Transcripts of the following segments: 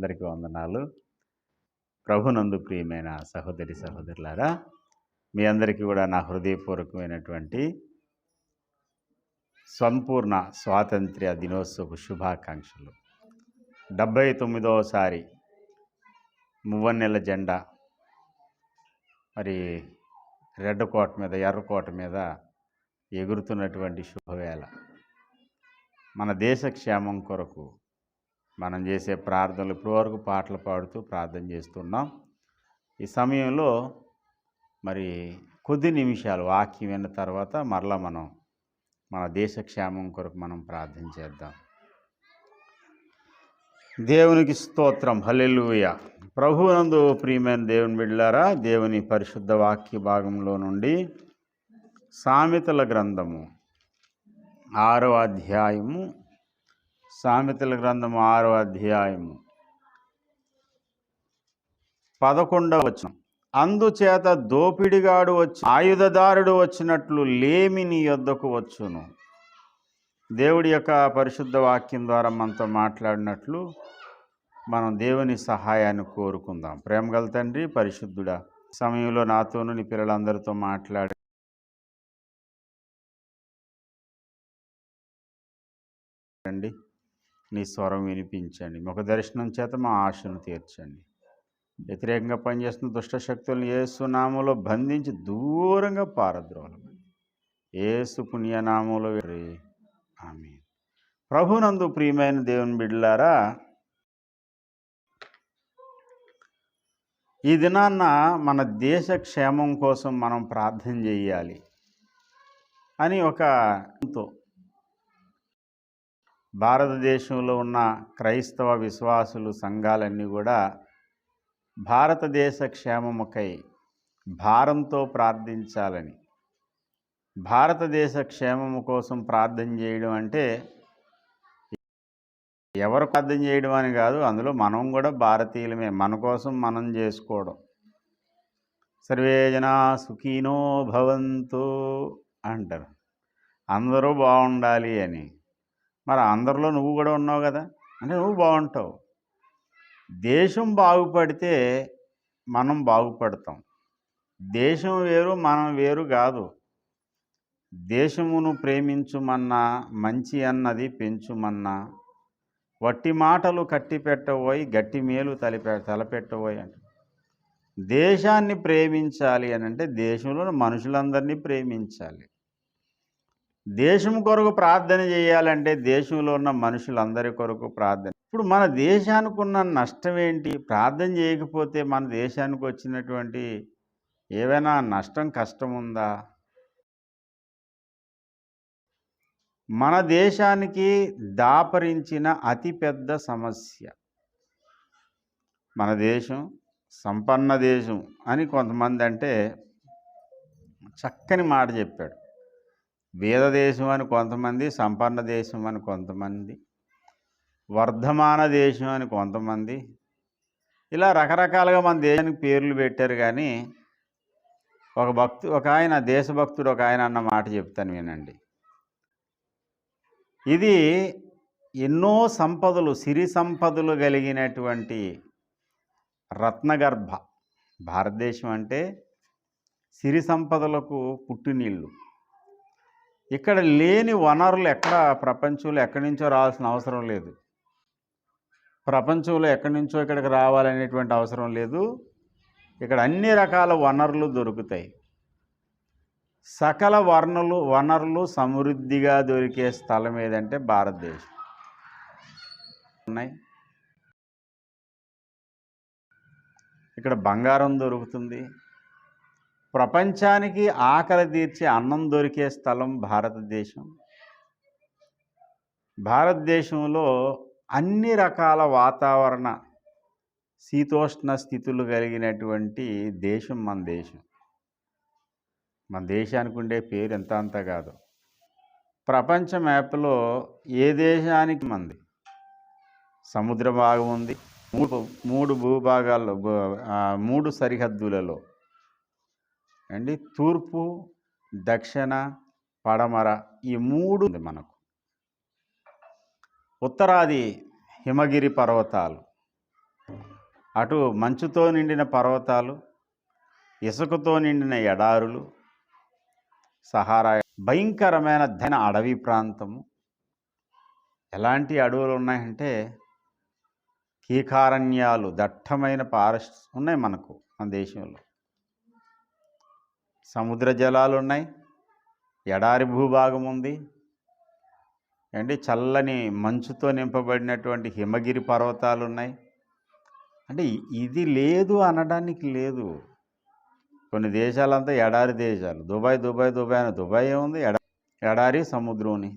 అందరికీ వందనాలు. ప్రభునందు ప్రియమైన సహోదరి సహోదరులారా, మీ అందరికీ కూడా నా హృదయపూర్వకమైనటువంటి సంపూర్ణ స్వాతంత్ర్య దినోత్సవ శుభాకాంక్షలు. 79వసారి మువ్వన్నెల జెండా మరి రెడ్ కోట మీద ఎర్ర కోట మీద ఎగురుతున్నటువంటి శుభవేళ. మన దేశ క్షేమం కొరకు మనం చేసే ప్రార్థనలు ఇప్పటివరకు పాటలు పాడుతూ ప్రార్థన చేస్తున్నాం. ఈ సమయంలో మరి కొద్ది నిమిషాలు వాక్యం విన్న తర్వాత మరలా మనం మన దేశ క్షేమం కొరకు మనం ప్రార్థన చేద్దాం. దేవునికి స్తోత్రం, హల్లెలూయా. ప్రభువునందు ప్రియమైన దేవుని బిడ్డలారా, దేవుని పరిశుద్ధ వాక్య భాగంలో నుండి సామెతల గ్రంథము 6వ అధ్యాయము, సామెతల గ్రంథము 6వ అధ్యాయము 11వ వచనం. అందుచేత దోపిడిగాడు వచ్చి ఆయుధదారుడు వచ్చినట్లు లేమి నీ యొద్దకు వచ్చును. దేవుడి యొక్క పరిశుద్ధ వాక్యం ద్వారా మనతో మాట్లాడినట్లు మనం దేవుని సహాయాన్ని కోరుకుందాం. ప్రేమగల తండ్రి, పరిశుద్ధుడా, సమయంలో నాతోనూ నీ పిల్లలందరితో మాట్లాడండి. నీ స్వరం వినిపించండి. ముఖ దర్శనం చేత మా ఆశను తీర్చండి. వ్యతిరేకంగా పనిచేస్తున్న దుష్ట శక్తులను యేసు నామములో బంధించి దూరంగా పారద్రోలమని యేసు పుణ్యనామములో ఆమేన్. ప్రభునందు ప్రియమైన దేవుని బిడ్డలారా, ఈ దినాన్న మన దేశ క్షేమం కోసం మనం ప్రార్థన చేయాలి అని ఒక భారతదేశంలో ఉన్న క్రైస్తవ విశ్వాసులు సంఘాలన్నీ కూడా భారతదేశ క్షేమముకై భారంతో ప్రార్థించాలని, భారతదేశ క్షేమము కోసం ప్రార్థన చేయడం అంటే ఎవరు ప్రార్థన చేయడం అని కాదు, అందులో మనం కూడా భారతీయులమే. మన కోసం మనం చేసుకోవడం. సర్వే జనా సుఖీనో భవంతు అంటారు, అందరూ బాగుండాలి అని. మరి అందరిలో నువ్వు కూడా ఉన్నావు కదా, అంటే నువ్వు బాగుంటావు. దేశం బాగుపడితే మనం బాగుపడతాం. దేశం వేరు మనం వేరు కాదు. దేశమును ప్రేమించుమన్నా, మంచి అన్నది పెంచుమన్నా, వట్టి మాటలు కట్టి పెట్టబోయి గట్టి మేలు తలపెట్టబోయి అంటే దేశాన్ని ప్రేమించాలి అని అంటే దేశంలో మనుషులందరినీ ప్రేమించాలి. దేశం కొరకు ప్రార్థన చేయాలంటే దేశంలో ఉన్న మనుషులందరి కొరకు ప్రార్థన. ఇప్పుడు మన దేశానికి ఉన్న నష్టం ఏంటి? ప్రార్థన చేయకపోతే మన దేశానికి వచ్చినటువంటి ఏవైనా నష్టం, కష్టం ఉందా? మన దేశానికి దాపరించిన అతిపెద్ద సమస్య, మన దేశం సంపన్న దేశం అని కొంతమంది అంటే చక్కని మాట చెప్పాడు. వేద దేశం అని కొంతమంది, సంపన్న దేశం అని కొంతమంది, వర్ధమాన దేశం అని కొంతమంది, ఇలా రకరకాలుగా మన దేశానికి పేర్లు పెట్టారు. కానీ ఒక ఆయన దేశభక్తుడు ఒక ఆయన అన్న మాట చెప్తాను వినండి. ఇది ఎన్నో సంపదలు, సిరి సంపదలు కలిగినటువంటి రత్నగర్భ భారతదేశం అంటే సిరి సంపదలకు పుట్టినీళ్ళు. ఇక్కడ లేని వనరులు ఎక్కడ ప్రపంచంలో ఎక్కడి నుంచో రావాల్సిన అవసరం లేదు. ప్రపంచంలో ఎక్కడి నుంచో ఇక్కడికి రావాలనేటువంటి అవసరం లేదు. ఇక్కడ అన్ని రకాల వనరులు దొరుకుతాయి. సకల వనరులు సమృద్ధిగా దొరికే స్థలం ఏదంటే భారతదేశం. ఉన్నాయి. ఇక్కడ బంగారం దొరుకుతుంది. ప్రపంచానికి ఆకలి తీర్చే అన్నం దొరికే స్థలం భారతదేశం. భారతదేశంలో అన్ని రకాల వాతావరణ శీతోష్ణ స్థితులు కలిగినటువంటి దేశం మన దేశం. మన దేశానికి ఉండే పేరు ఎంత అంత కాదు. ప్రపంచ మ్యాప్లో ఏ దేశానికి మంది సముద్ర భాగం ఉంది. మూడు భూభాగాల్లో, 3 సరిహద్దులలో అండి, తూర్పు, దక్షిణ, పడమర, ఈ 3 ఉంది మనకు. ఉత్తరాది హిమగిరి పర్వతాలు, అటు మంచుతో నిండిన పర్వతాలు, ఇసుకతో నిండిన ఎడారులు, సహారా, భయంకరమైన అడవి ప్రాంతము. ఎలాంటి అడవులు ఉన్నాయంటే కీకారణ్యాలు, దట్టమైన ఫారెస్ట్స్ ఉన్నాయి మనకు మన దేశంలో. సముద్ర జలాలు ఉన్నాయి, ఎడారి భూభాగం ఉంది, అంటే చల్లని మంచుతో నింపబడినటువంటి హిమగిరి పర్వతాలు ఉన్నాయి. అంటే ఇది లేదు అనడానికి లేదు. కొన్ని దేశాలంతా ఎడారి దేశాలు. దుబాయ్ అని దుబాయ్ ఏముంది? ఎడారి సముద్రంని.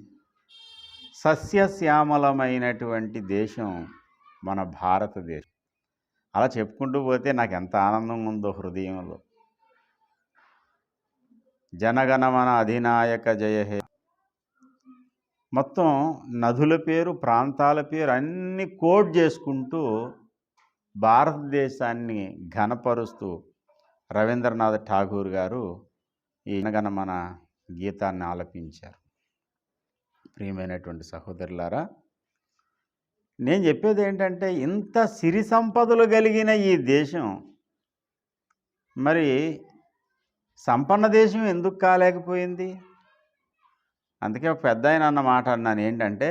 సస్యశ్యామలమైనటువంటి దేశం మన భారతదేశం. అలా చెప్పుకుంటూ పోతే నాకు ఎంత ఆనందంగా ఉందో హృదయంలో. జనగణమన అధినాయక జయ హే. మొత్తం నదుల పేరు, ప్రాంతాల పేరు అన్నీ కోడ్ చేసుకుంటూ భారతదేశాన్ని ఘనపరుస్తూ రవీంద్రనాథ్ ఠాగూర్ గారు ఈ జనగణమన గీతాన్ని ఆలపించారు. ప్రియమైనటువంటి సహోదరులారా, నేను చెప్పేది ఏంటంటే ఇంత సిరి సంపదలు కలిగిన ఈ దేశం మరి సంపన్న దేశం ఎందుకు కాలేకపోయింది? అందుకే ఒక పెద్ద ఆయన అన్న మాట అన్నాను, ఏంటంటే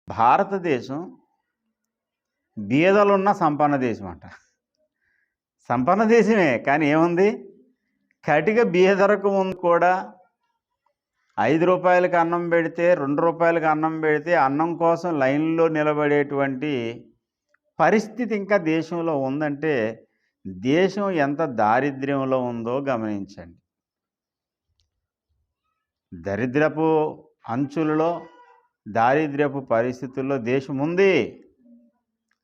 భారతదేశం బీదలున్న సంపన్న దేశం అంట. సంపన్న దేశమే, కానీ ఏముంది? కటిక బీదరకు ముందు కూడా 5 రూపాయలకి అన్నం పెడితే, 2 రూపాయలకి అన్నం పెడితే అన్నం కోసం లైన్లో నిలబడేటువంటి పరిస్థితి ఇంకా దేశంలో ఉందంటే దేశం ఎంత దారిద్ర్యంలో ఉందో గమనించండి. దరిద్రపు అంచులలో, దారిద్ర్యపు పరిస్థితుల్లో దేశం ఉంది,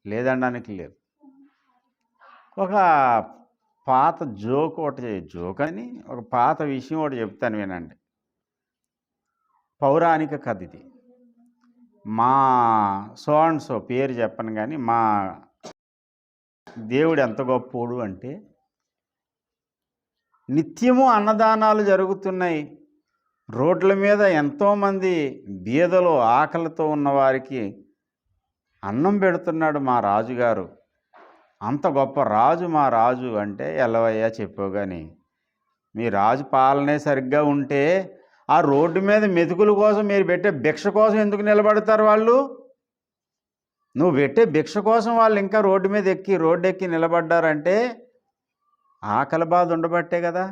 లేదనడానికి లేదు. ఒక పాత జోక్ అని ఒక పాత విషయం ఒకటి చెప్తాను, వినండి. పౌరాణిక కథ ఇది. మా సో పేరు చెప్పను కానీ మా దేవుడు ఎంత గొప్పోడు అంటే, నిత్యము అన్నదానాలు జరుగుతున్నాయి. రోడ్ల మీద ఎంతోమంది బీదలు, ఆకలితో ఉన్నవారికి అన్నం పెడుతున్నాడు మా రాజుగారు. అంత గొప్ప రాజు మా రాజు అంటే, ఎల్లవయ్యా చెప్పావు కానీ మీ రాజు పాలనే సరిగ్గా ఉంటే ఆ రోడ్డు మీద మెతుకుల కోసం, మీరు పెట్టే భిక్ష కోసం ఎందుకు నిలబడతారు వాళ్ళు? నువ్వు పెట్టే భిక్ష కోసం వాళ్ళు ఇంకా రోడ్డు ఎక్కి నిలబడ్డారంటే ఆకలి బాధ ఉండబట్టే కదా.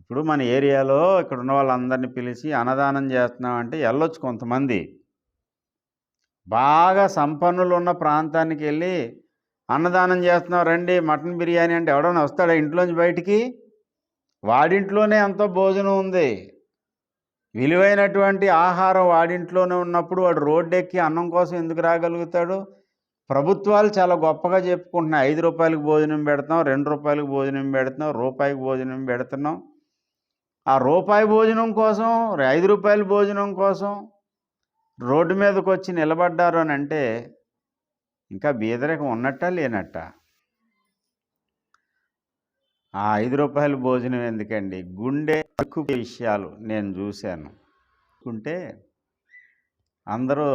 ఇప్పుడు మన ఏరియాలో ఇక్కడ ఉన్న వాళ్ళందరినీ పిలిచి అన్నదానం చేస్తున్నామంటే వెళ్ళొచ్చు కొంతమంది. బాగా సంపన్నులు ఉన్న ప్రాంతానికి వెళ్ళి అన్నదానం చేస్తున్నాం రండి మటన్ బిర్యానీ అంటే ఎవడన్నా వస్తాడా ఇంట్లోంచి బయటికి? వాడింట్లోనే ఎంతో భోజనం ఉంది, విలువైనటువంటి ఆహారం వాడింట్లోనే ఉన్నప్పుడు వాడు రోడ్డు ఎక్కి అన్నం కోసం ఎందుకు రాగలుగుతాడు? ప్రభుత్వాలు చాలా గొప్పగా చెప్పుకుంటున్నాయి, 5 రూపాయలకు భోజనం పెడుతున్నాం, 2 రూపాయలకు భోజనం పెడుతున్నాం, రూపాయికి భోజనం పెడుతున్నాం. ఆ రూపాయి భోజనం కోసం, 5 రూపాయల భోజనం కోసం రోడ్డు మీదకి వచ్చి నిలబడ్డారు అని అంటే ఇంకా బీదరికం ఉన్నట్టా లేనట్టా? ఆ 5 రూపాయల భోజనం ఎందుకండి? గుండె ఎక్కువ విషయాలు నేను చూశాను. అందరూ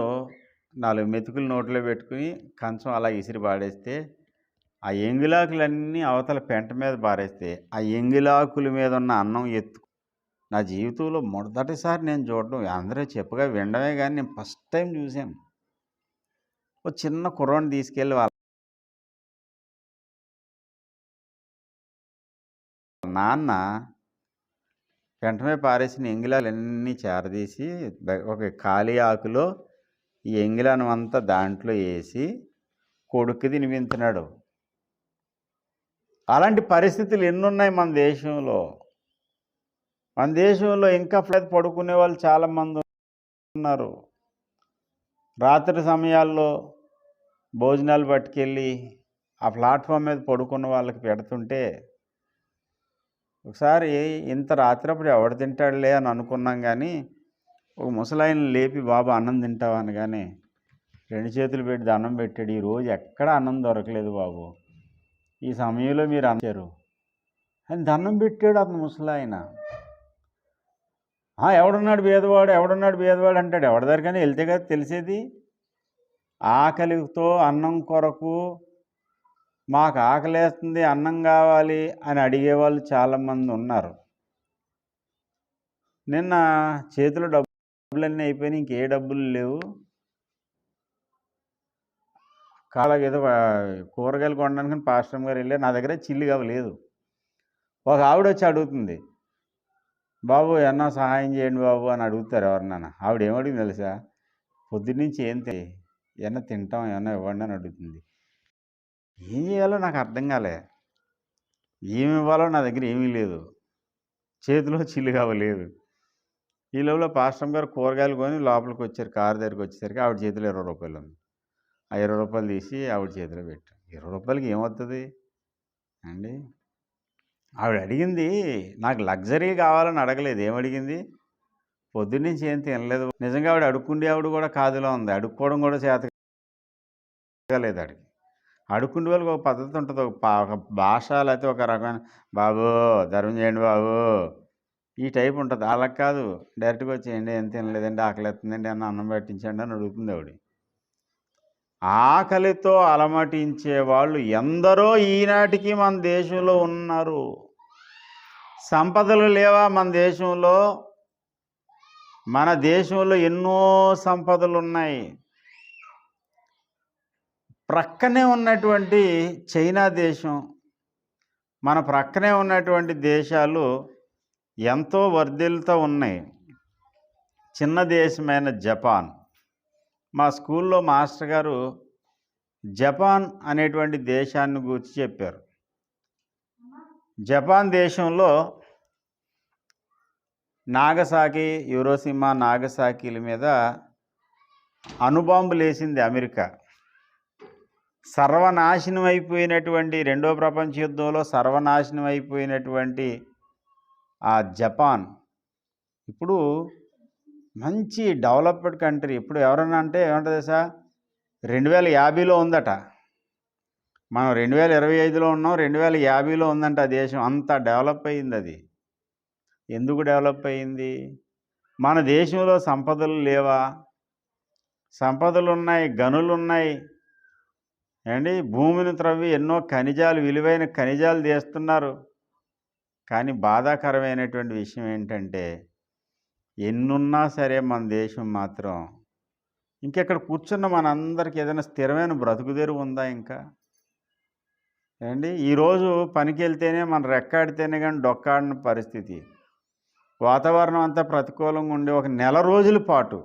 4 మెతుకులు నోట్లో పెట్టుకుని కంచం అలా ఇసిరి పాడేస్తే ఆ ఎంగిలాకులన్నీ అవతల పెంట మీద పారేస్తే ఆ ఎంగిలాకుల మీద ఉన్న అన్నం నా జీవితంలో మొదటిసారి నేను చూడడం, అందరూ చెప్పగా వినడమే కానీ నేను ఫస్ట్ టైం చూశాను. ఒక చిన్న కుర్రాన్ని తీసుకెళ్ళి వాళ్ళ నాన్న పెంట మీద పారేసిన ఎంగిలాలన్నీ చేరదీసి ఒక ఖాళీ ఆకులో ఈ ఎంగిలాను అంతా దాంట్లో వేసి కొడుకు తినిపించినాడు. అలాంటి పరిస్థితులు ఎన్నున్నాయి మన దేశంలో. మన దేశంలో ఇంకా ఫ్లైట్ పడుకునే వాళ్ళు చాలామంది ఉన్నారు. రాత్రి సమయాల్లో భోజనాలు పట్టుకెళ్ళి ఆ ప్లాట్ఫామ్ మీద పడుకున్న వాళ్ళకి పెడుతుంటే ఒకసారి ఇంత రాత్రప్పుడు ఎవడు తింటాడులే అని అనుకున్నాం, కానీ ఒక ముసలాయన లేపి, బాబు అన్నం తింటావా అనగానే 2 చేతులు పెట్టి దండం పెట్టాడు. ఈరోజు ఎక్కడ అన్నం దొరకలేదు బాబు, ఈ సమయంలో మీరు అన్నారు అని దండం పెట్టాడు అతను ముసలాయన. ఎవడున్నాడు పేదవాడు అంటాడు. ఎవరి దగ్గరకైనా వెళ్తే కదా తెలిసేది. ఆకలితో అన్నం కొరకు, మాకు ఆకలేస్తుంది అన్నం కావాలి అని అడిగేవాళ్ళు చాలామంది ఉన్నారు. నిన్న చేతిలో డబ్బులన్నీ అయిపోయినాయి, ఇంకే డబ్బులు లేవు. ఏదో కూరగాయలు కొనడానికి పాస్టర్ గారు వెళ్ళారు, నా దగ్గర చిల్లిగా లేదు. ఒక ఆవిడ వచ్చి అడుగుతుంది, బాబు ఏమన్నా సహాయం చేయండి బాబు అని అడుగుతారు ఎవరినైనా. ఆవిడ ఏమడిగింది తెలుసా? పొద్దున్నుంచి ఏమన్నా తింటాం, ఏమన్నా ఇవ్వండి అని అడుగుతుంది. ఏం చేయాలో నాకు అర్థం కాలే. ఏమి ఇవ్వాలో నా దగ్గర ఏమీ లేదు, చేతిలో చిల్లిగా లేదు. ఈ లోపల పాస్టర్ గారు కూరగాయలు కొని లోపలికి వచ్చారు. కారు దగ్గరికి వచ్చేసరికి ఆవిడ చేతిలో 20 రూపాయలు ఉంది. ఆ 20 రూపాయలు తీసి ఆవిడ చేతిలో పెట్టారు. 20 రూపాయలకి ఏమవుతుంది అండి? ఆవిడ అడిగింది నాకు లగ్జరీ కావాలని అడగలేదు. ఏమడిగింది? పొద్దున్నుంచి ఏం తినలేదు. నిజంగా ఆవిడ అడుక్కుండే ఆవిడ కూడా కాదులో ఉంది. అడుక్కోవడం కూడా చేత లేదు ఆడికి. అడుక్కుండే వాళ్ళకి ఒక పద్ధతి ఉంటుంది, ఒక భాష, లేకపోతే ఒక రకమైన బాబు ధర్మం చేయండి బాబు, ఈ టైప్ ఉంటుంది. అలా కాదు, డైరెక్ట్గా వచ్చేయండి, ఏం తినలేదండి, ఆకలి ఎత్తుందండి అన్న అన్నం పెట్టించండి అని అడుగుతుంది ఆవిడ. ఆకలితో అలమటించే వాళ్ళు ఎందరో ఈనాటికి మన దేశంలో ఉన్నారు. సంపదలు లేవా మన దేశంలో? మన దేశంలో ఎన్నో సంపదలు ఉన్నాయి. ప్రక్కనే ఉన్నటువంటి చైనా దేశం, మన ప్రక్కనే ఉన్నటువంటి దేశాలు ఎంతో వర్ధిల్లుతూ ఉన్నాయి. చిన్న దేశమైన జపాన్, మా స్కూల్లో మాస్టర్ గారు జపాన్ అనేటువంటి దేశాన్ని గురించి చెప్పారు. జపాన్ దేశంలో నాగసాకి, హిరోషిమా, నాగసాకిల మీద అణుబాంబులు వేసింది అమెరికా. సర్వనాశనం అయిపోయినటువంటి, రెండో ప్రపంచ యుద్ధంలో సర్వనాశనం అయిపోయినటువంటి ఆ జపాన్ ఇప్పుడు మంచి డెవలప్డ్ కంట్రీ. ఇప్పుడు ఎవరన్నా అంటే ఏమంటుంది సార్, 2050లో ఉందట. మనం 2025లో ఉన్నాం, 2050లో ఉందంట ఆ దేశం. అంత డెవలప్ అయ్యింది అది. ఎందుకు డెవలప్ అయ్యింది? మన దేశంలో సంపదలు లేవా? సంపదలు ఉన్నాయి, గనులు ఉన్నాయి అండి. భూమిని త్రవ్వి ఎన్నో ఖనిజాలు, విలువైన ఖనిజాలు తీస్తున్నారు. కానీ బాధాకరమైనటువంటి విషయం ఏంటంటే, ఎన్నున్నా సరే మన దేశం మాత్రం ఇంకెక్కడ కూర్చున్న మనందరికీ ఏదైనా స్థిరమైన బ్రతుకుదెరువు ఉందా ఇంకా అండి? ఈరోజు పనికి వెళ్తేనే, మన రెక్కాడితేనే కానీ డొక్కాడిన పరిస్థితి. వాతావరణం అంతా ప్రతికూలంగా ఉండే ఒక నెల రోజుల పాటు,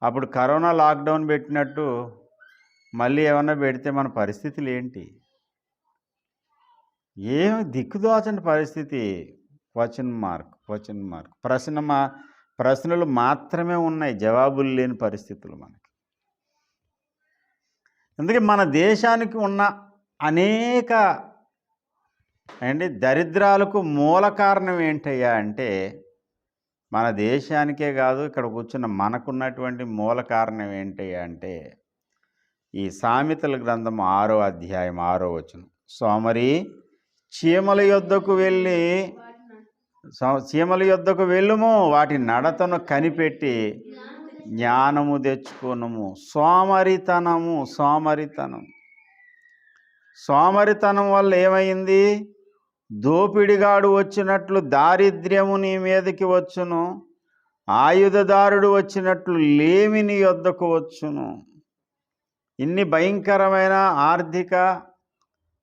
అప్పుడు కరోనా లాక్డౌన్ పెట్టినట్టు మళ్ళీ ఏమన్నా పెడితే మన పరిస్థితులు ఏంటి? ఏమి దిక్కుదోచని పరిస్థితి. Question mark. ప్రశ్నలు మాత్రమే ఉన్నాయి, జవాబులు లేని పరిస్థితులు మనకి. అందుకే మన దేశానికి ఉన్న అనేక దరిద్రాలకు మూల కారణం ఏంటయ్యా అంటే, మన దేశానికే కాదు, ఇక్కడ కూర్చున్న మనకున్నటువంటి మూల కారణం ఏంటయ్యా అంటే, ఈ సామెతల గ్రంథం 6వ అధ్యాయం 6వ వచనం. సోమరి చీమల యొద్దకు వెళ్ళుము, వాటి నడతను కనిపెట్టి జ్ఞానము తెచ్చుకొనుము. సోమరితనం వల్ల ఏమైంది? దోపిడిగాడు వచ్చినట్లు దారిద్ర్యము నీ మీదకి వచ్చును, ఆయుధదారుడు వచ్చినట్లు లేమి నీ యొద్దకు వచ్చును. ఇన్ని భయంకరమైన ఆర్థిక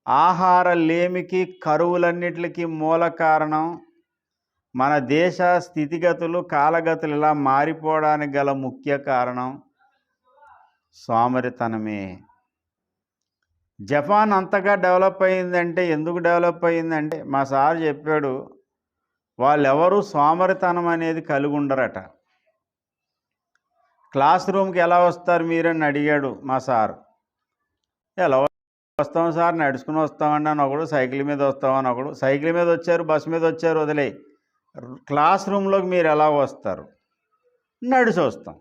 ఆహార లేమికి, కరువులన్నిటికీ మూల కారణం మన దేశ స్థితిగతులు, కాలగతులు ఇలా మారిపోవడానికి గల ముఖ్య కారణం సోమరితనమే. జపాన్ అంతగా డెవలప్ అయిందంటే, ఎందుకు డెవలప్ అయిందంటే, మా సార్ చెప్పాడు, వాళ్ళెవరూ సోమరితనం అనేది కలిగి ఉండరట. క్లాస్ రూమ్కి ఎలా వస్తారు మీరని అడిగాడు మా సార్. ఎలా వస్తాం సార్, నడుచుకుని వస్తామండి అని ఒకడు, సైకిల్ మీద వస్తామని ఒకడు. సైకిల్ మీద వచ్చారు, బస్సు మీద వచ్చారు, వదిలే. క్లాస్ రూమ్లోకి మీరు ఎలా వస్తారు? నడిచి వస్తాం.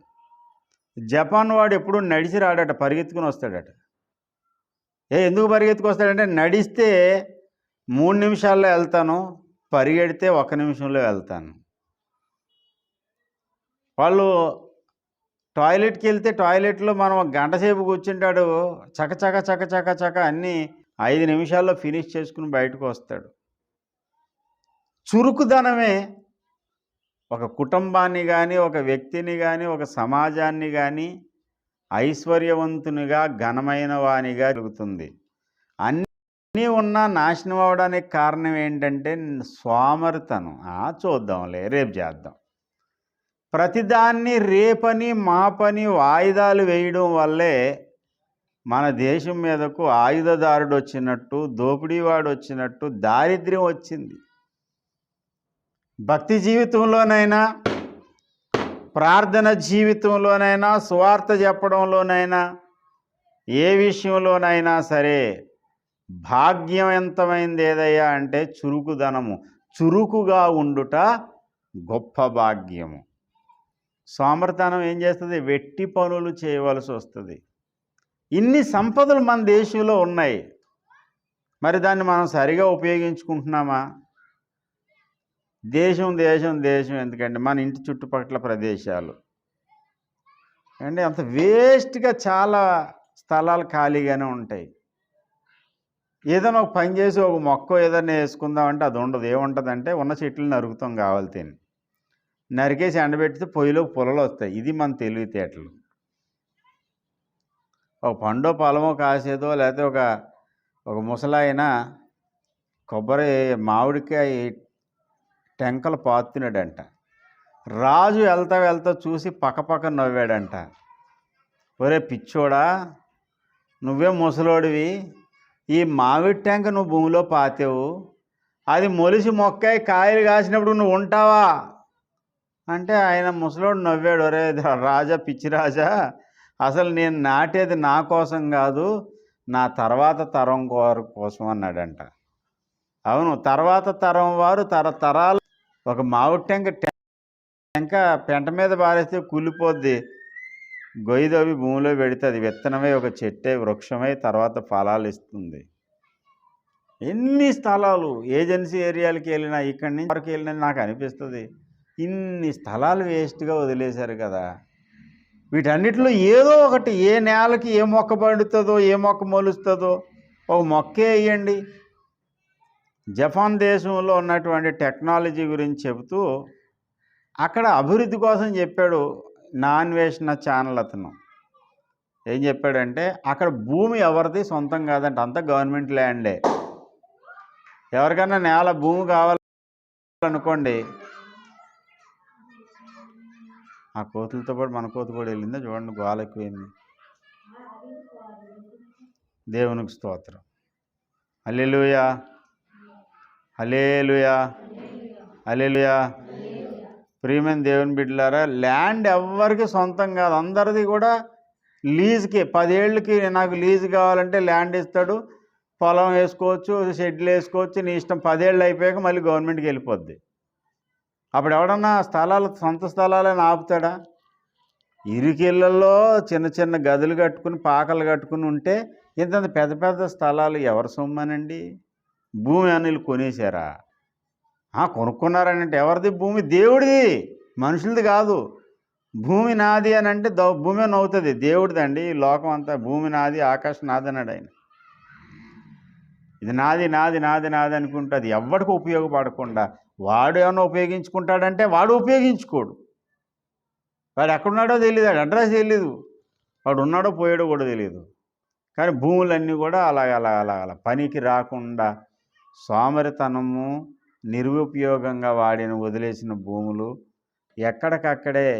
జపాన్ వాడు ఎప్పుడు నడిచి రాడట, పరిగెత్తుకుని వస్తాడట. ఎందుకు పరిగెత్తుకు వస్తాడంటే, నడిస్తే 3 నిమిషాల్లో వెళ్తాను, పరిగెడితే 1 నిమిషంలో వెళ్తాను. వాళ్ళు టాయిలెట్కి వెళ్తే టాయిలెట్లో మనం 1 గంట సేపు కూర్చుంటాడు, చకచక చకచక చక అన్నీ 5 నిమిషాల్లో ఫినిష్ చేసుకుని బయటకు వస్తాడు. చురుకుదనమే ఒక కుటుంబాన్ని కానీ, ఒక వ్యక్తిని కానీ, ఒక సమాజాన్ని కానీ ఐశ్వర్యవంతునిగా, ఘనమైన వానిగా జరుగుతుంది. అన్నీ ఉన్నా నాశనం అవడానికి కారణం ఏంటంటే సోమరితనం. చూద్దాంలే, రేపు చేద్దాం. ప్రతిదాన్ని రేపని మాపని వాయిదాలు వేయడం వల్లే మన దేశం మీదకు ఆయుధదారుడు వచ్చినట్టు, దోపిడీవాడు వచ్చినట్టు దారిద్ర్యం వచ్చింది. భక్తి జీవితంలోనైనా, ప్రార్థన జీవితంలోనైనా, సువార్త చెప్పడంలోనైనా, ఏ విషయంలోనైనా సరే భాగ్యవంతమైనది ఏదయ్యా అంటే చురుకుదనము. చురుకుగా ఉండుట గొప్ప భాగ్యము. సోమరితనం ఏం చేస్తుంది? వెట్టి పనులు చేయవలసి వస్తుంది. ఇన్ని సంపదలు మన దేశంలో ఉన్నాయి, మరి దాన్ని మనం సరిగా ఉపయోగించుకుంటున్నామా? దేశం దేశం దేశం ఎందుకండి, మన ఇంటి చుట్టుపక్కల ప్రదేశాలు అంటే అంత వేస్ట్గా చాలా స్థలాలు ఖాళీగానే ఉంటాయి. ఏదైనా ఒక పని చేసి ఒక మొక్క ఏదైనా వేసుకుందామంటే అది ఉండదు. ఏముంటుందంటే ఉన్న చెట్లు నరుకుతాం కావాలి తిని, నరికేసి ఎండబెడితే పొయ్యిలోకి పొలలు వస్తాయి. ఇది మన తెలివితేటలు. ఒక పండో పొలమో కాసేదో, లేకపోతే ఒక ముసలాయన కొబ్బరి మామిడికాయ టెంకలు పాతున్నాడంట. రాజు వెళ్తా వెళ్తా చూసి పక్కపక్క నవ్వాడంట. ఒరే పిచ్చోడా, నువ్వే ముసలోడివి, ఈ మామిడి టెంక నువ్వు భూమిలో పాతావు, అది మొలిసి మొక్కాయి కాయలు కాసినప్పుడు నువ్వు ఉంటావా అంటే ఆయన ముసలోడు నవ్వాడు. ఒరే రాజా, పిచ్చి రాజా, అసలు నేను నాటేది నా కోసం కాదు, నా తర్వాత తరం వారి కోసం అన్నాడంట. అవును, తర్వాత తరం వారు తరతరాలు ఒక మామిడి టెంక పెంట మీద పారేస్తే కూలిపోద్ది, గొయ్యిదవి భూమిలో పెడితే అది విత్తనమై ఒక చెట్టే వృక్షమై తర్వాత ఫలాలు ఇస్తుంది. ఎన్ని స్థలాలు ఏజెన్సీ ఏరియాలకి వెళ్ళినా, ఇక్కడి నుంచి వరకు వెళ్ళినా నాకు అనిపిస్తుంది ఇన్ని స్థలాలు వేస్ట్గా వదిలేశారు కదా. వీటన్నిటిలో ఏదో ఒకటి, ఏ నేలకి ఏ మొక్క పండుతుందో, ఏ మొక్క మొలుస్తుందో ఒక మొక్కే వేయండి. జపాన్ దేశంలో ఉన్నటువంటి టెక్నాలజీ గురించి చెబుతూ అక్కడ అభివృద్ధి కోసం చెప్పాడు నాన్వేషణ ఛానల్ అతను. ఏం చెప్పాడంటే అక్కడ భూమి ఎవరిది సొంతం కాదంట, అంతా గవర్నమెంట్ ల్యాండే. ఎవరికైనా నేల భూమి కావాలనుకోండి, ఆ కోతులతో పాటు మన కోత కూడా వెళ్ళిందా చూడండి, గోల ఎక్కువైంది. దేవునికి స్తోత్రం. హల్లెలూయా, హల్లెలూయా, హల్లెలూయా. ప్రియమైన దేవుని బిడ్డలారా, ల్యాండ్ ఎవరికి సొంతం కాదు, అందరిది కూడా లీజుకి. 10 ఏళ్ళకి నాకు లీజు కావాలంటే ల్యాండ్ ఇస్తాడు, పొలం వేసుకోవచ్చు, షెడ్లు వేసుకోవచ్చు, నీ ఇష్టం. 10 ఏళ్ళు అయిపోయాక మళ్ళీ గవర్నమెంట్కి వెళ్ళిపోద్ది. అప్పుడు ఎవడన్నా స్థలాలు సొంత స్థలాలని ఆపుతాడా? ఇరుకిళ్ళల్లో చిన్న చిన్న గదులు కట్టుకుని, పాకలు కట్టుకుని ఉంటే ఇంత పెద్ద పెద్ద స్థలాలు ఎవరి సొమ్మనండి? భూమి అనిలు కొనేశారా? కొనుక్కున్నారని అంటే ఎవరిది భూమి? దేవుడిది, మనుషులది కాదు. భూమి నాది అని అంటే భూమి అని అవుతుంది, దేవుడిదండి. ఈ లోకం అంతా భూమి నాది, ఆకాశం నాది అన్నాడు ఆయన. ఇది నాది నాది నాది నాది అనుకుంటుంది, ఎవరికి ఉపయోగపడకుండా వాడు ఏమైనా ఉపయోగించుకుంటాడంటే వాడు ఉపయోగించుకోడు. వాడు ఎక్కడున్నాడో తెలియదు, వాడు అడ్రస్ తెలియదు, వాడు ఉన్నాడో పోయాడో కూడా తెలియదు. కానీ భూములన్నీ కూడా అలా పనికి రాకుండా సోమరితనము, నిరుపయోగంగా వాడిని వదిలేసిన భూములు, ఎక్కడికక్కడే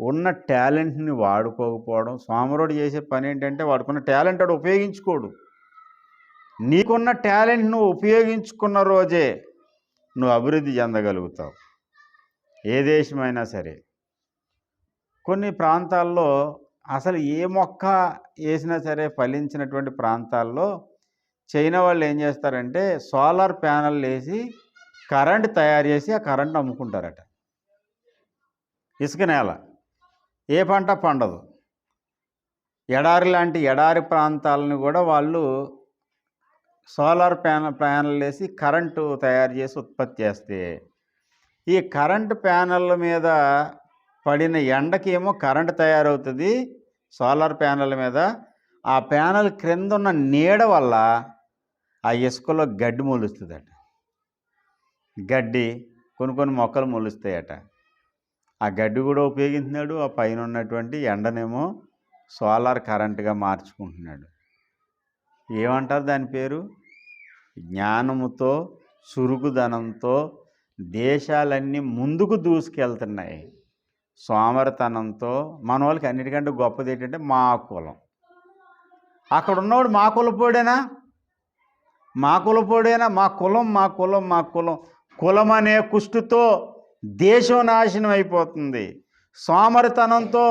ఉన్న టాలెంట్ని వాడుకోకపోవడం. సోమరుడు చేసే పని ఏంటంటే వాడుకున్న టాలెంట్ వాడు ఉపయోగించుకోడు. నీకున్న టాలెంట్ నువ్వు ఉపయోగించుకున్న రోజే నువ్వు అభివృద్ధి చెందగలుగుతావు, ఏ దేశమైనా సరే. కొన్ని ప్రాంతాల్లో అసలు ఏ మొక్క వేసినా సరే ఫలించినటువంటి ప్రాంతాల్లో చైనా వాళ్ళు ఏం చేస్తారంటే సోలార్ ప్యానెల్ వేసి కరెంట్ తయారు చేసి ఆ కరెంట్ అమ్ముకుంటారట. ఇసుక నేల, ఏ పంట పండదు. ఎడారి లాంటి ఎడారి ప్రాంతాలను కూడా వాళ్ళు సోలార్ ప్యానెల్ వేసి కరెంటు తయారు చేసి ఉత్పత్తి చేస్తే, ఈ కరెంటు ప్యానెళ్ళ మీద పడిన ఎండకి ఏమో కరెంటు తయారవుతుంది సోలార్ ప్యానెల్ మీద. ఆ ప్యానెల్ క్రింద ఉన్న నీడ వల్ల ఆ ఇసుకలో గడ్డి మొలుస్తుందట. గడ్డి కొన్ని మొక్కలు మొలుస్తాయట. ఆ గడ్డి కూడా ఉపయోగించినాడు, ఆ పైన ఉన్నటువంటి ఎండనేమో సోలార్ కరెంటుగా మార్చుకుంటున్నాడు. ఏమంటారు దాని పేరు? జ్ఞానముతో చురుకుదనంతో దేశాలన్నీ ముందుకు దూసుకెళ్తున్నాయి. సోమరితనంతో మన వాళ్ళకి అన్నిటికంటే గొప్పది ఏంటంటే మా కులం. అక్కడ ఉన్నవాడు మా కులపోడేనా? మా కులపోడేనా? మా కులం మా కులం మా కులం కులం అనే కుష్టుతో దేశం నాశనం అయిపోతుంది. సోమరితనంతో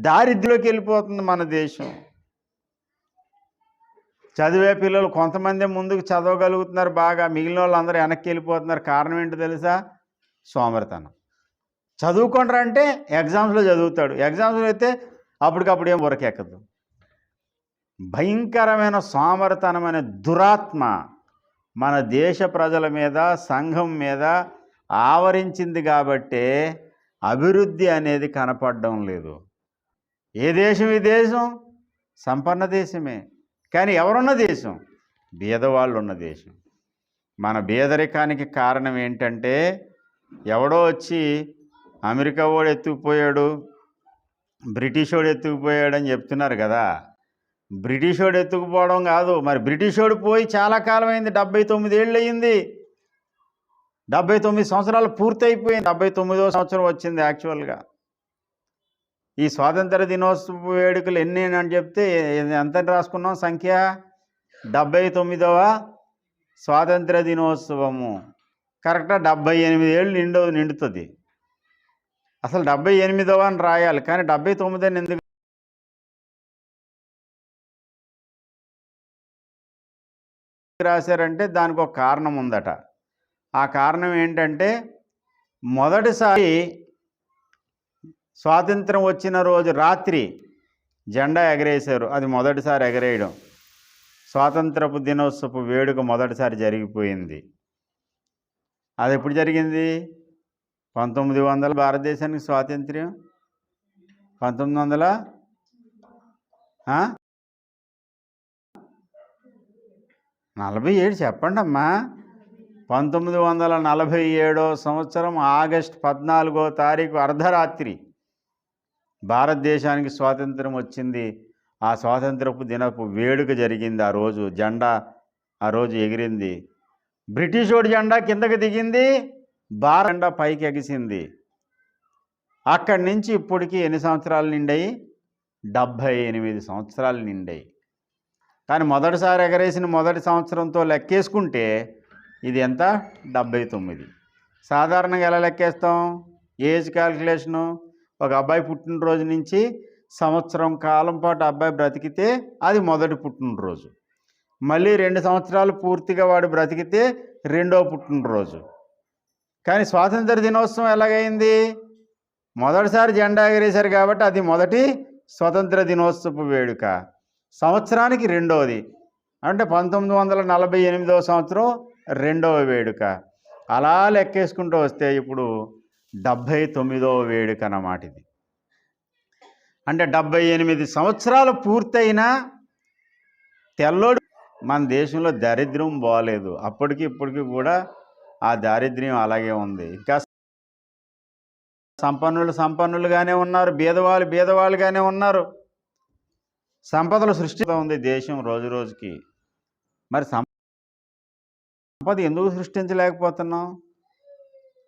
దారిద్ర్యంలోకి వెళ్ళిపోతుంది మన దేశం. చదివే పిల్లలు కొంతమంది ముందుకు చదవగలుగుతున్నారు బాగా, మిగిలిన వాళ్ళు అందరూ వెనక్కి వెళ్ళిపోతున్నారు. కారణం ఏంటో తెలుసా? సోమరితనం. చదువుకుంటారంటే ఎగ్జామ్స్లో చదువుతాడు, ఎగ్జామ్స్లో అయితే అప్పటికప్పుడు ఏం ఉరకెక్కదు. భయంకరమైన సోమరితనమైన దురాత్మ మన దేశ ప్రజల మీద సంఘం మీద ఆవరించింది కాబట్టే అభివృద్ధి అనేది కనపడడం లేదు. ఏ దేశం? ఈ దేశం సంపన్న దేశమే, కానీ ఎవరున్న దేశం? బీదవాళ్ళు ఉన్న దేశం. మన బీదరికానికి కారణం ఏంటంటే ఎవడో వచ్చి అమెరికా వాడు ఎత్తుకుపోయాడు, బ్రిటిష్ వాడు ఎత్తుకుపోయాడు అని చెప్తున్నారు కదా. బ్రిటిష్ వాడు ఎత్తుకుపోవడం కాదు, మరి బ్రిటిష్ వాడు పోయి చాలా కాలం అయింది, 79 ఏళ్ళు అయ్యింది. 79 సంవత్సరాలు పూర్తయిపోయింది. 79వ సంవత్సరం వచ్చింది యాక్చువల్గా. ఈ స్వాతంత్ర దినోత్సవ వేడుకలు ఎన్ని అని చెప్తే ఎంత రాసుకున్నాం సంఖ్య? 79వ స్వాతంత్ర దినోత్సవము. కరెక్ట్గా 78 ఏళ్ళు నిండుతుంది. అసలు 78వ అని రాయాలి, కానీ 79 అని ఎందుకు రాశారంటే దానికి ఒక కారణం ఉందట. ఆ కారణం ఏంటంటే మొదటిసారి స్వాతంత్రం వచ్చిన రోజు రాత్రి జెండా ఎగరేశారు. అది మొదటిసారి ఎగరేయడం. స్వాతంత్రపు దినోత్సవ వేడుక మొదటిసారి జరిగిపోయింది. అది ఎప్పుడు జరిగింది? 1900 భారతదేశానికి స్వాతంత్ర్యం 1947 చెప్పండి అమ్మా. 1947 సంవత్సరం ఆగస్టు 14వ తారీఖు అర్ధరాత్రి భారతదేశానికి స్వాతంత్రం వచ్చింది. ఆ స్వాతంత్రపు దినపు వేడుక జరిగింది. ఆ రోజు జెండా ఆ రోజు ఎగిరింది. బ్రిటిష్ వాడి జెండా కిందకి దిగింది, భారత జెండా పైకి ఎగిసింది. అక్కడి నుంచి ఇప్పటికీ ఎన్ని సంవత్సరాలు నిండాయి? 78 సంవత్సరాలు నిండాయి. కానీ మొదటిసారి ఎగరేసిన మొదటి సంవత్సరంతో లెక్కేసుకుంటే ఇది ఎంత? 79. సాధారణంగా ఎలా లెక్కేస్తాం? Age calculation. ఒక అబ్బాయి పుట్టినరోజు నుంచి సంవత్సరం కాలం పాటు అబ్బాయి బ్రతికితే అది మొదటి పుట్టినరోజు. మళ్ళీ 2 సంవత్సరాలు పూర్తిగా వాడు బ్రతికితే రెండో పుట్టినరోజు. కానీ స్వాతంత్ర దినోత్సవం ఎలాగైంది? మొదటిసారి జెండా ఎగరేశారు కాబట్టి అది మొదటి స్వతంత్ర దినోత్సవ వేడుక. సంవత్సరానికి రెండవది అంటే 1948వ సంవత్సరం రెండవ వేడుక. అలా లెక్కేసుకుంటూ వస్తే ఇప్పుడు 79వ వేడుక అన్నమాట ఇది. అంటే 78 సంవత్సరాలు పూర్తయినా తెల్లోడు మన దేశంలో దారిద్ర్యం బాగలేదు. అప్పటికి ఇప్పటికి కూడా ఆ దారిద్ర్యం అలాగే ఉంది. ఇంకా సంపన్నులుగానే ఉన్నారు, బీదవాళ్ళుగానే ఉన్నారు. సంపదలు సృష్టిస్తూ ఉంది దేశం రోజు రోజుకి. మరి సంపద ఎందుకు సృష్టించలేకపోతున్నాం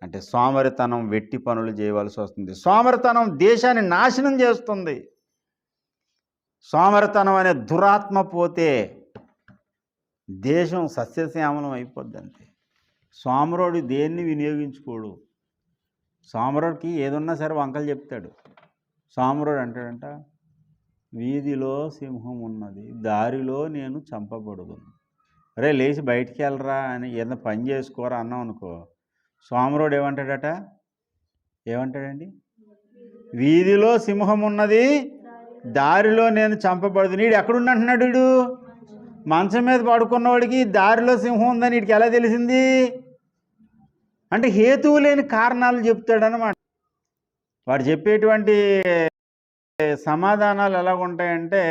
అంటే సోమరితనం, వెట్టి పనులు చేయవలసి వస్తుంది. సోమరితనం దేశాన్ని నాశనం చేస్తుంది. సోమరితనం అనే దురాత్మ పోతే దేశం సస్యశ్యామలం అయిపోద్ది అంతే. సోమరుడు దేన్ని వినియోగించుకోడు. సోమరుడికి ఏదున్నా సరే వంకలు చెప్తాడు. సోమరుడు అంటాడంట, వీధిలో సింహం ఉన్నది, దారిలో నేను చంపబడుదును, రే లేచి బయటికి వెళ్ళరా అని ఏదైనా పని చేసుకోరా అన్నాం అనుకో, సోమరోడు ఏమంటాడట? ఏమంటాడండి? వీధిలో సింహం ఉన్నది, దారిలో నేను చంపబడదు. నీడు ఎక్కడుండంటున్నాడు? వీడు మంచం మీద పడుకున్నవాడికి దారిలో సింహం ఉందని వీడికి ఎలా తెలిసింది? అంటే హేతువు లేని కారణాలు చెప్తాడనమాట. వాడు చెప్పేటువంటి సమాధానాలు ఎలా ఉంటాయంటే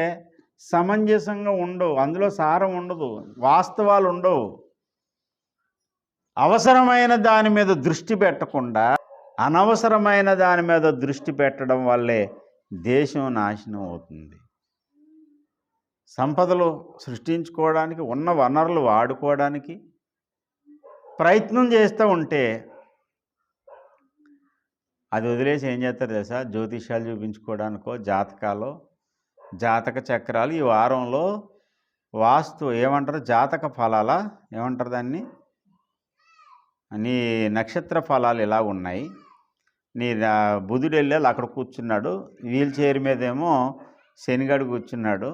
సమంజసంగా ఉండవు, అందులో సారం ఉండదు, వాస్తవాలు ఉండవు. అవసరమైన దాని మీద దృష్టి పెట్టకుండా అనవసరమైన దాని మీద దృష్టి పెట్టడం వల్లే దేశం నాశనం అవుతుంది. సంపదలు సృష్టించుకోవడానికి, ఉన్న వనరులు వాడుకోవడానికి ప్రయత్నం చేస్తూ ఉంటే అది వదిలేసి ఏం చేస్తారు తెలుసా? జ్యోతిష్యాలు చూపించుకోవడానికో, జాతక చక్రాలు, ఈ వారంలో వాస్తు ఏమంటారు, జాతక ఫలాల ఏమంటారు దాన్ని, నీ నక్షత్ర ఫలాలు ఇలా ఉన్నాయి, నీ బుధుడు వెళ్ళాలి అక్కడ కూర్చున్నాడు, వీల్ చైర్ మీదేమో శనిగాడు కూర్చున్నాడు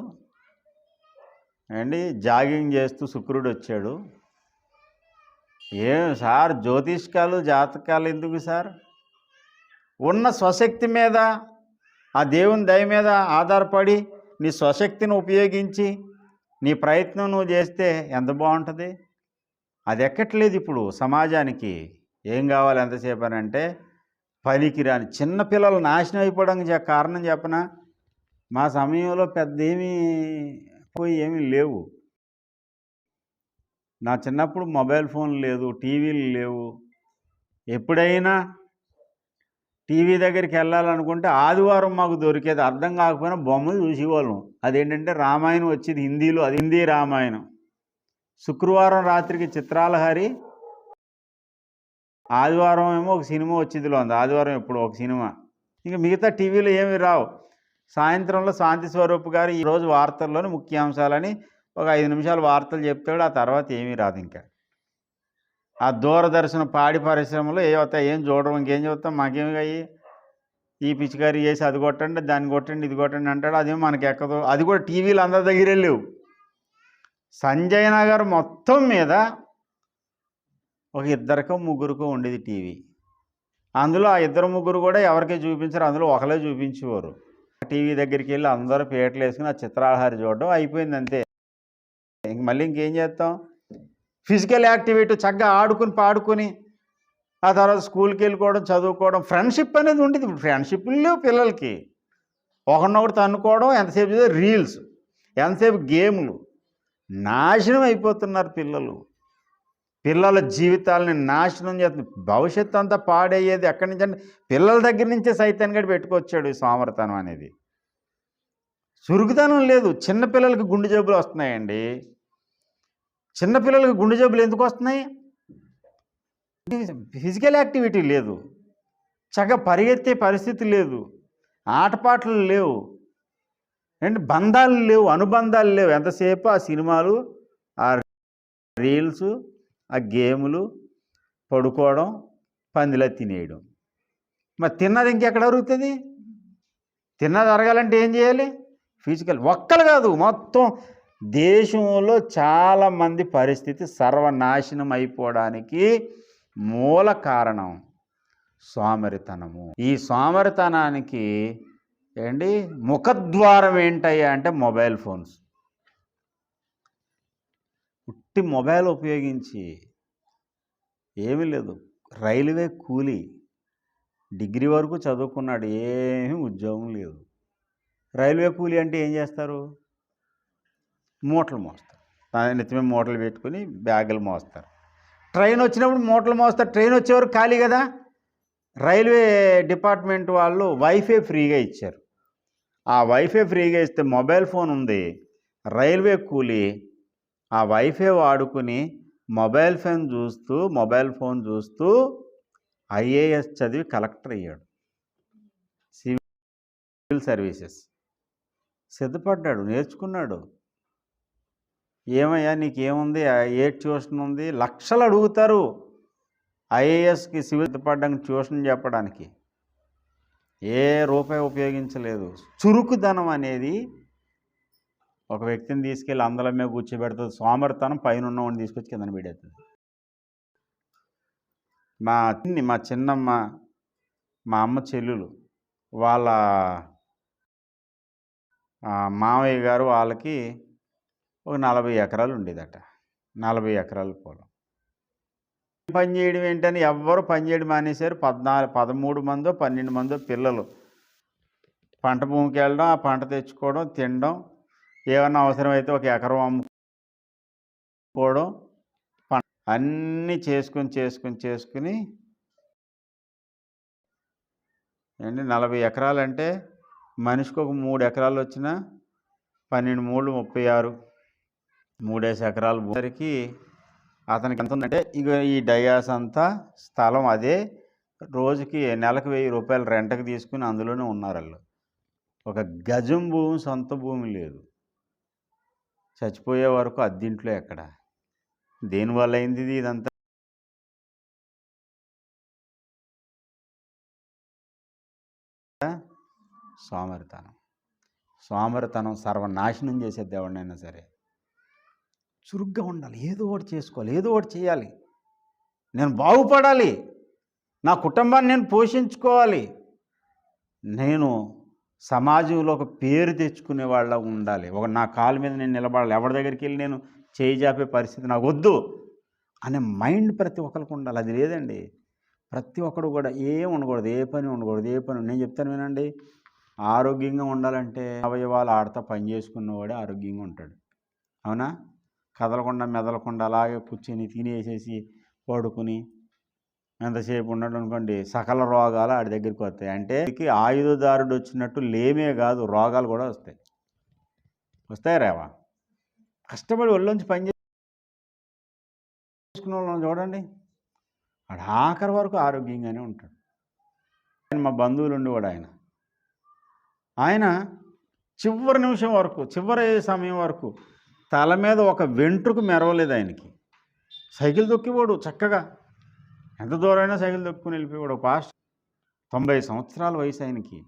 అండి, జాగింగ్ చేస్తూ శుక్రుడు వచ్చాడు. ఏం సార్ జ్యోతిష్కాలు జాతకాలు ఎందుకు సార్? ఉన్న స్వశక్తి మీద, ఆ దేవుని దయ మీద ఆధారపడి నీ స్వశక్తిని ఉపయోగించి నీ ప్రయత్నం నువ్వు చేస్తే ఎంత బాగుంటుంది. అది ఎక్కట్లేదు ఇప్పుడు సమాజానికి. ఏం కావాలి ఎంతసేపు అని అంటే పనికిరాని చిన్నపిల్లలు నాశనం అయిపోవడానికి కారణం చెప్పనా? మా సమయంలో పెద్ద ఏమీ లేవు. నా చిన్నప్పుడు మొబైల్ ఫోన్ లేదు, టీవీలు లేవు. ఎప్పుడైనా టీవీ దగ్గరికి వెళ్ళాలనుకుంటే ఆదివారం మాకు దొరికేది, అర్థం కాకపోయినా బొమ్మలు చూసేవాళ్ళం. అదేంటంటే రామాయణం వచ్చేది హిందీలో, అది హిందీ రామాయణం. శుక్రవారం రాత్రికి చిత్రాలహరి, ఆదివారం ఏమో ఒక సినిమా వచ్చేదిలో ఉంది, ఆదివారం ఎప్పుడు ఒక సినిమా. ఇంకా మిగతా టీవీలో ఏమి రావు. సాయంత్రంలో శాంతి స్వరూప్ గారు ఈరోజు వార్తల్లోని ముఖ్యాంశాలని ఒక 5 నిమిషాలు వార్తలు చెప్తాడు, ఆ తర్వాత ఏమీ రాదు. ఇంకా ఆ దూరదర్శన పాడి పరిశ్రమలో ఏం చూడడం, ఇంకేం చూస్తాం, మాకేమి అయ్యి ఈ పిచికారీ చేసి అది కొట్టండి, దాన్ని కొట్టండి, ఇది కొట్టండి అంటాడు. అదేమో మనకి ఎక్కదు. అది కూడా టీవీలు అందరి దగ్గర లేవు. సంజయ్ నగర్ మొత్తం మీద ఒక 2 3 ఉండేది టీవీ. అందులో ఆ 2 3 కూడా ఎవరికీ చూపించరు, అందులో ఒకరే చూపించేవారు. టీవీ దగ్గరికి వెళ్ళి అందరూ పీటలు వేసుకుని ఆ చిత్రాలహారి చూడడం అయిపోయింది అంతే. మళ్ళీ ఇంకేం చేస్తాం? ఫిజికల్ యాక్టివిటీ చక్కగా ఆడుకుని పాడుకొని ఆ తర్వాత స్కూల్కి వెళ్ళిపోవడం, చదువుకోవడం, ఫ్రెండ్షిప్ అనేది ఉండేది. ఇప్పుడు ఫ్రెండ్షిప్లు లేవు పిల్లలకి. ఒకరినొకటి తన్నుకోవడం, ఎంతసేపు రీల్స్, ఎంతసేపు గేమ్లు. నాశనం అయిపోతున్నారు పిల్లల జీవితాలని నాశనం చేస్తుంది. భవిష్యత్తు అంతా పాడయ్యేది ఎక్కడి నుంచి అంటే పిల్లల దగ్గర నుంచే సైతాన్ గడి పెట్టుకొచ్చాడు ఈ సోమరతనం అనేది. చురుకుదనం లేదు. చిన్నపిల్లలకి గుండె జబ్బులు వస్తున్నాయండి. చిన్నపిల్లలకి గుండె జబ్బులు ఎందుకు వస్తున్నాయి? ఫిజికల్ యాక్టివిటీ లేదు, చక్కగా పరిగెత్తే పరిస్థితి లేదు, ఆటపాటలు లేవు అండ్ బంధాలు లేవు, అనుబంధాలు లేవు. ఎంతసేపు ఆ సినిమాలు, ఆ రీల్స్, ఆ గేములు, పడుకోవడం, పందిలా తినేయడం. మరి తిన్నది ఇంకెక్కడ అరుగుతుంది? తిన్నది అరగాలంటే ఏం చేయాలి? ఫిజికల్. ఒక్కలు కాదు, మొత్తం దేశంలో చాలామంది పరిస్థితి సర్వనాశనం అయిపోవడానికి మూల కారణం సోమరితనము. ఈ సోమరితనానికి ముఖద్వారం ఏంటయ్యా అంటే మొబైల్ ఫోన్స్. ఉట్టి మొబైల్ ఉపయోగించి ఏమీ లేదు. రైల్వే కూలీ, డిగ్రీ వరకు చదువుకున్నాడు, ఏమీ ఉద్యోగం లేదు. రైల్వే కూలీ అంటే ఏం చేస్తారు? మూటలు మోస్తారు. నెత్తిమే మూటలు పెట్టుకుని బ్యాగులు మోస్తారు. ట్రైన్ వచ్చినప్పుడు మూటలు మోస్తారు. ట్రైన్ వచ్చేవారు ఖాళీ కదా. రైల్వే డిపార్ట్మెంట్ వాళ్ళు వైఫై ఫ్రీగా ఇచ్చారు. ఆ వైఫై ఫ్రీగా ఇస్తే మొబైల్ ఫోన్ ఉంది. రైల్వే కూలీ ఆ వైఫై వాడుకుని మొబైల్ ఫోన్ చూస్తూ ఐఏఎస్ చదివి కలెక్టర్ అయ్యాడు. సివిల్ సర్వీసెస్ సిద్ధపడ్డాడు, నేర్చుకున్నాడు. ఏమయ్యా నీకేముంది, ఏ ట్యూషన్ ఉంది? లక్షలు అడుగుతారు ఐఏఎస్కి, సివిల్ సిద్ధపడడానికి ట్యూషన్ చెప్పడానికి. ఏ రూపాయి ఉపయోగించలేదు. చురుకుదనం అనేది ఒక వ్యక్తిని తీసుకెళ్ళి అందల మీద కూర్చోబెడుతుంది. సోమరితనం పైన ఉన్నవాడిని తీసుకొచ్చి కిందన పెడేస్తుంది. మా చిన్నమ్మ, మా అమ్మ చెల్లెలు వాళ్ళ మామయ్య గారు వాళ్ళకి ఒక 40 ఎకరాలు ఉండేదట. 40 ఎకరాల పొలం. పని చేయడం ఏంటని ఎవ్వరు పని చేయడం మానేశారు. 13 మందో 12 మందో పిల్లలు పంట భూమికి వెళ్ళడం, ఆ పంట తెచ్చుకోవడం, తినడం, ఏమన్నా అవసరమైతే ఒక ఎకరం అమ్ముకోవడం, అన్నీ చేసుకుని ఏంటి 40 ఎకరాలంటే మనిషికి ఒక 3 ఎకరాలు వచ్చినా 12 3 36, 3 ఎకరాలు సరికి అతనికి ఎంత ఉందంటే ఇక ఈ డయాస్ అంతా స్థలం అదే రోజుకి నెలకు 1000 రూపాయలు రెంట్కి తీసుకుని అందులోనే ఉన్నారు వాళ్ళు. ఒక గజం భూమి సొంత భూమి లేదు. చచ్చిపోయే వరకు అద్దింట్లో ఎక్కడ? దేనివల్ల అయింది ఇదంతా? సోమరితనం సర్వనాశనం చేసేది ఎవరినైనా సరే. చురుగ్గా ఉండాలి, ఏదో ఒకటి చేసుకోవాలి, ఏదో ఒకటి చేయాలి, నేను బాగుపడాలి, నా కుటుంబాన్ని నేను పోషించుకోవాలి, నేను సమాజంలో ఒక పేరు తెచ్చుకునే వాళ్ళ ఉండాలి, నా కాలు మీద నేను నిలబడాలి, ఎవరి దగ్గరికి వెళ్ళి నేను చేయి జాపే పరిస్థితి నాకు వద్దు అనే మైండ్ ప్రతి ఒక్కరికి ఉండాలి. అది లేదండి. ప్రతి ఒక్కరు కూడా ఏం ఉండకూడదు, ఏ పని ఉండకూడదు. నేను చెప్తాను వినండి, ఆరోగ్యంగా ఉండాలంటే అవయవాలు ఆడతా పని చేసుకున్నవాడే ఆరోగ్యంగా ఉంటాడు. అవునా? కదలకుండా మెదలకుండా అలాగే కూర్చొని తినేసేసి పడుకుని ఎంతసేపు ఉన్నాడు అనుకోండి, సకల రోగాలు ఆడి దగ్గరికి వస్తాయి. అంటే ఆయుధదారుడు వచ్చినట్టు లేమే కాదు, రోగాలు కూడా వస్తాయి రావా? కష్టపడి ఒళ్ళొంచి పని చేసుకున్న వాళ్ళని చూడండి, వాడు ఆఖరి వరకు ఆరోగ్యంగానే ఉంటాడు. మా బంధువులు ఉండేవాడు ఆయన చివరి నిమిషం వరకు, చివరి సమయం వరకు తల మీద ఒక వెంట్రుకు మెరవలేదు ఆయనకి. సైకిల్ తొక్కివాడు చక్కగా, ఎంత దూరమైనా సైకిల్ తొక్కుని వెళ్ళిపోయాడు. పాస్ట్ 90 సంవత్సరాల వయసు ఆయనకి.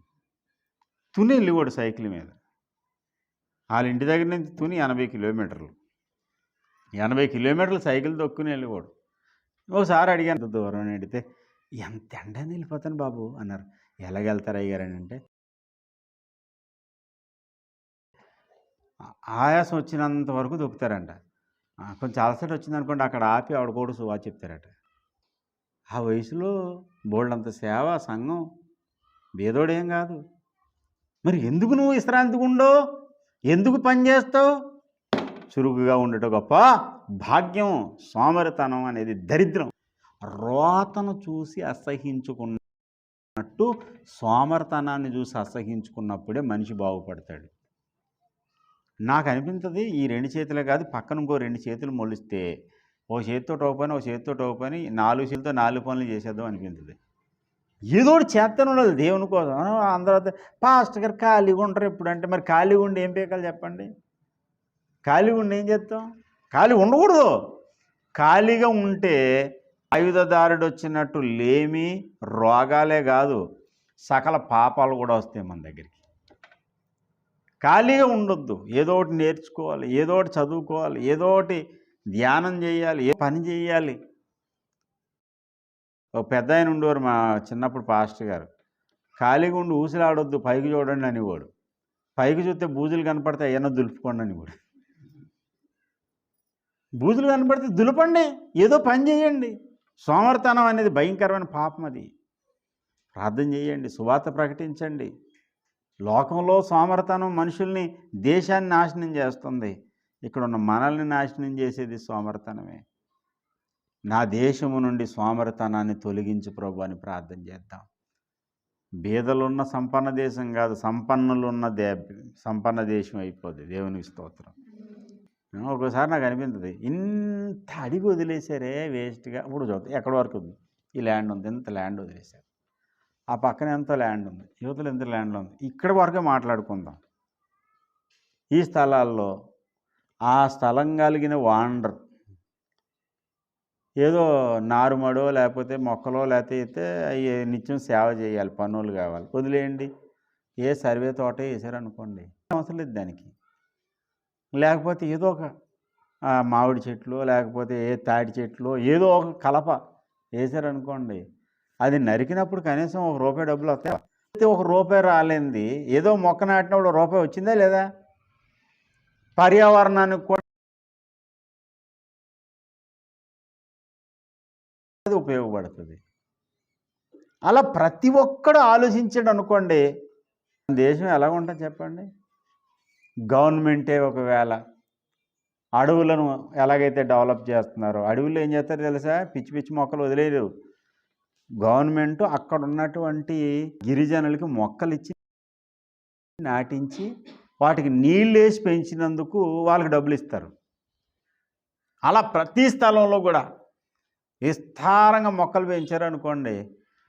తుని వెళ్ళివాడు సైకిల్ మీద. వాళ్ళ ఇంటి దగ్గర నుంచి తుని 80 కిలోమీటర్లు, 80 కిలోమీటర్లు సైకిల్ తొక్కుని వెళ్ళివాడు. ఒకసారి అడిగాను, ఎంత దూరం అని అడిగితే, ఎంత ఎండని వెళ్ళిపోతాను బాబు అన్నారు. ఎలాగెళ్తారు అయ్యారని అంటే, ఆయాసం వచ్చినంత వరకు దొక్కుతారంట. కొంచెం అలసట వచ్చిందనుకోండి, అక్కడ ఆపి ఆవిడ కూడా సువా చెప్తారట. ఆ వయసులో బోల్డంత సేవ, సంఘం, బేదోడేం కాదు. మరి ఎందుకు నువ్వు విశ్రాంతిగా ఉండో, ఎందుకు పని చేస్తావు? చురుకుగా ఉండటం గొప్ప భాగ్యం. సోమరితనం అనేది దరిద్రం. రోతను చూసి అసహించుకున్నట్టు సోమరితనాన్ని చూసి అసహించుకున్నప్పుడే మనిషి బాగుపడతాడు. నాకు అనిపించదు, ఈ 2 చేతులే కాదు, పక్కన ఇంకో 2 చేతులు మొలిస్తే ఓ చేతితో ఒక పని, ఓ చేతితో ఒక పని, 4 చేతులతో 4 పనులు చేసేద్దాం అనిపించదు. ఏదో ఒకటి చేస్తూనే ఉండదు దేవుని కోసం. అందరూ పాస్టర్ గారు ఖాళీగా ఉంటారు ఎప్పుడు అంటే, మరి ఖాళీగా ఉండి ఏం పీకాలి చెప్పండి? ఖాళీగా ఉండి ఏం చేస్తాం? ఖాళీ ఉండకూడదు. ఖాళీగా ఉంటే ఆయుధదారుడు వచ్చినట్టు లేమి, రోగాలే కాదు, సకల పాపాలు కూడా వస్తాయి మన దగ్గరికి. ఖాళీగా ఉండొద్దు. ఏదో ఒకటి నేర్చుకోవాలి, ఏదో ఒకటి చదువుకోవాలి, ఏదో ఒకటి ధ్యానం చేయాలి, ఏ పని చేయాలి. ఒక పెద్ద ఆయన ఉండేవారు మా చిన్నప్పుడు పాస్టర్ గారు. ఖాళీగా ఉండి ఊసిలాడొద్దు, పైకి చూడండి అనేవాడు. పైకి చూస్తే బూజులు కనపడితే అయ్యన్నా దులుపుకోండి అనేవాడు. బూజులు కనపడితే దులపండి, ఏదో పని చేయండి. సోమరితనం అనేది భయంకరమైన పాపం. అది ప్రార్థన చేయండి, సువార్త ప్రకటించండి. లోకంలో సోమరితనం మనుషుల్ని, దేశాన్ని నాశనం చేస్తుంది. ఇక్కడ ఉన్న మనల్ని నాశనం చేసేది సోమరితనమే. నా దేశము నుండి సోమరితనాన్ని తొలగించు ప్రభు అని ప్రార్థన చేద్దాం. బీదలున్న సంపన్న దేశం కాదు, సంపన్నులున్న సంపన్న దేశం అయిపోద్ది. దేవునికి స్తోత్రం. ఒక్కోసారి నాకు అనిపించదు, ఇంత అడిగి వదిలేశారే వేస్ట్గా. ఇప్పుడు చూద్దాం, ఎక్కడి వరకు ఉంది ఈ ల్యాండ్ ఉంది, ఇంత ల్యాండ్ వదిలేశారు. ఆ పక్కన ఎంత ల్యాండ్ ఉంది, యువతలు ఎంత ల్యాండ్లో ఉంది, ఇక్కడి వరకే మాట్లాడుకుందాం. ఈ స్థలాల్లో ఆ స్థలం కలిగిన వాండర్ ఏదో నారుమడో లేకపోతే మొక్కలో లేకపోతే అవి నిత్యం సేవ చేయాలి, పనులు కావాలి, వదిలేయండి. ఏ సర్వే తోట వేసారనుకోండి, అవసరం లేదు దానికి. లేకపోతే ఏదో ఒక మామిడి చెట్లు, లేకపోతే ఏ తాటి చెట్లు, ఏదో ఒక కలప వేసారనుకోండి, అది నరికినప్పుడు కనీసం ₹1 డబ్బులు వస్తాయి. అయితే ₹1 రాలేంది ఏదో మొక్క నాటినప్పుడు ₹1 వచ్చిందా లేదా? పర్యావరణానికి కూడా అది ఉపయోగపడుతుంది. అలా ప్రతి ఒక్కడు ఆలోచించాడు అనుకోండి, దేశం ఎలా ఉంటుంది చెప్పండి. గవర్నమెంటే ఒకవేళ అడవులను ఎలాగైతే డెవలప్ చేస్తున్నారో, అడవుల్లో ఏం చేస్తారో తెలుసా? పిచ్చి పిచ్చి మొక్కలు వదిలేరు. గవర్నమెంట్ అక్కడ ఉన్నటువంటి గిరిజనులకి మొక్కలు ఇచ్చి నాటించి వాటికి నీళ్ళు వేసి పెంచినందుకు వాళ్ళకి డబ్బులు ఇస్తారు. అలా ప్రతి స్థలంలో కూడా విస్తారంగా మొక్కలు పెంచారనుకోండి,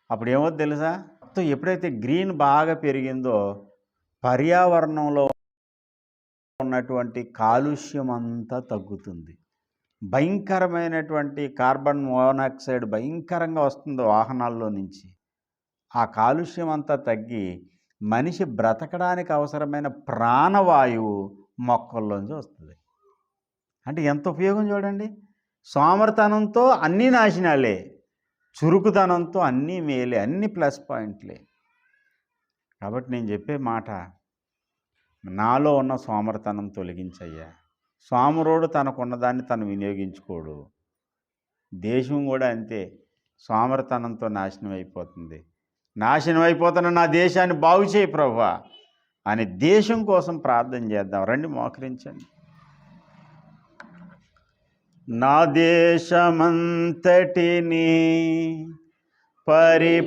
అప్పుడు ఏమవుతుంది తెలుసా? ఎప్పుడైతే గ్రీన్ బాగా పెరిగిందో పర్యావరణంలో ఉన్నటువంటి కాలుష్యం అంతా తగ్గుతుంది. భయంకరమైనటువంటి కార్బన్ మోనాక్సైడ్ భయంకరంగా వస్తుంది వాహనాల్లో నుంచి. ఆ కాలుష్యం అంతా తగ్గి మనిషి బ్రతకడానికి అవసరమైన ప్రాణవాయువు మొక్కల్లోంచి వస్తుంది. అంటే ఎంత ఉపయోగం చూడండి. సోమరితనంతో అన్నీ నాశనాలే, చురుకుతనంతో అన్నీ మేలే, అన్నీ ప్లస్ పాయింట్లే. కాబట్టి నేను చెప్పే మాట, నాలో ఉన్న సోమరితనం తొలగించయ్యా. సోమరుడు తనకున్నదాన్ని తను వినియోగించుకోడు. దేశం కూడా అంతే, సోమరితనంతో నాశనం అయిపోతుంది. నాశనం అయిపోతున్న నా దేశాన్ని బాగు చేయి ప్రభువా అని దేశం కోసం ప్రార్థన చేద్దాం. రండి, మోకరించండి. నా దేశమంతటిని పరిపాలించుమయా,